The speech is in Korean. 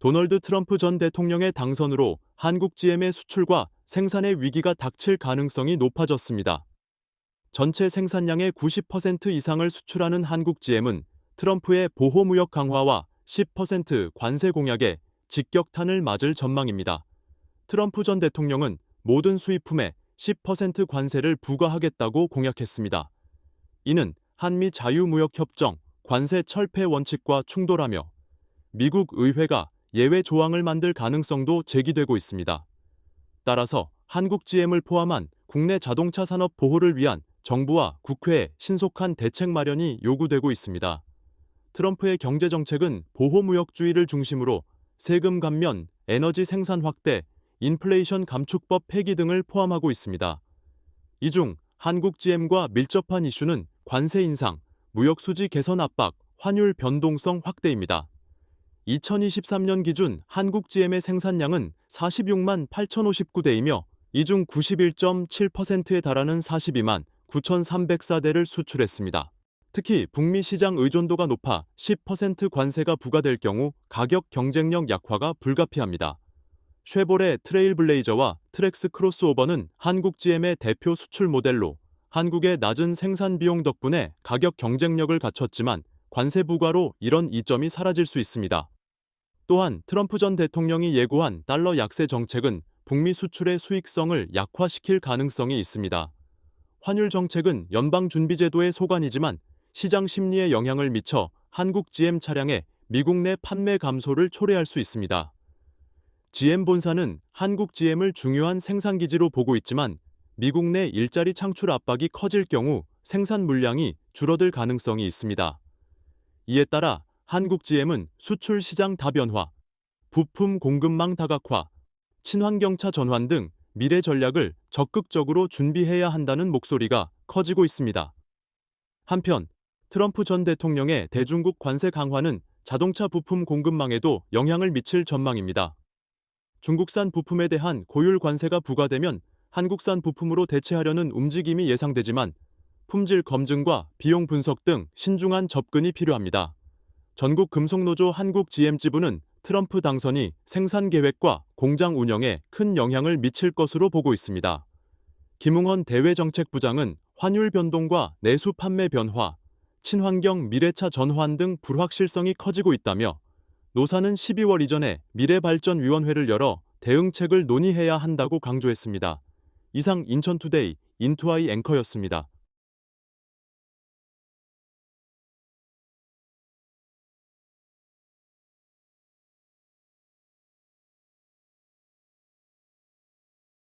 도널드 트럼프 전 대통령의 당선으로 한국 GM의 수출과 생산의 위기가 닥칠 가능성이 높아졌습니다. 전체 생산량의 90% 이상을 수출하는 한국 GM은 트럼프의 보호무역 강화와 10% 관세 공약에 직격탄을 맞을 전망입니다. 트럼프 전 대통령은 모든 수입품에 10% 관세를 부과하겠다고 공약했습니다. 이는 한미 자유무역협정 관세 철폐 원칙과 충돌하며 미국 의회가 예외 조항을 만들 가능성도 제기되고 있습니다. 따라서 한국 GM을 포함한 국내 자동차 산업 보호를 위한 정부와 국회의 신속한 대책 마련이 요구되고 있습니다. 트럼프의 경제정책은 보호무역주의를 중심으로 세금 감면, 에너지 생산 확대, 인플레이션 감축법 폐기 등을 포함하고 있습니다. 이 중 한국 GM과 밀접한 이슈는 관세 인상, 무역 수지 개선 압박, 환율 변동성 확대입니다. 2023년 기준 한국 GM의 생산량은 46만 8,059대이며 이 중 91.7%에 달하는 42만 9,304대를 수출했습니다. 특히 북미 시장 의존도가 높아 10% 관세가 부과될 경우 가격 경쟁력 약화가 불가피합니다. 쉐보레 트레일블레이저와 트렉스 크로스오버는 한국 GM의 대표 수출 모델로 한국의 낮은 생산 비용 덕분에 가격 경쟁력을 갖췄지만 관세 부과로 이런 이점이 사라질 수 있습니다. 또한 트럼프 전 대통령이 예고한 달러 약세 정책은 북미 수출의 수익성을 약화시킬 가능성이 있습니다. 환율 정책은 연방준비제도의 소관이지만 시장 심리에 영향을 미쳐 한국 GM 차량의 미국 내 판매 감소를 초래할 수 있습니다. GM 본사는 한국 GM을 중요한 생산기지로 보고 있지만 미국 내 일자리 창출 압박이 커질 경우 생산 물량이 줄어들 가능성이 있습니다. 이에 따라 한국 GM은 수출 시장 다변화, 부품 공급망 다각화, 친환경차 전환 등 미래 전략을 적극적으로 준비해야 한다는 목소리가 커지고 있습니다. 한편 트럼프 전 대통령의 대중국 관세 강화는 자동차 부품 공급망에도 영향을 미칠 전망입니다. 중국산 부품에 대한 고율 관세가 부과되면 한국산 부품으로 대체하려는 움직임이 예상되지만 품질 검증과 비용 분석 등 신중한 접근이 필요합니다. 전국금속노조 한국 GM 지부는 트럼프 당선이 생산 계획과 공장 운영에 큰 영향을 미칠 것으로 보고 있습니다. 김웅헌 대외정책부장은 환율 변동과 내수 판매 변화, 친환경 미래차 전환 등 불확실성이 커지고 있다며 노사는 12월 이전에 미래발전위원회를 열어 대응책을 논의해야 한다고 강조했습니다. 이상 인천투데이 인투아이 앵커였습니다.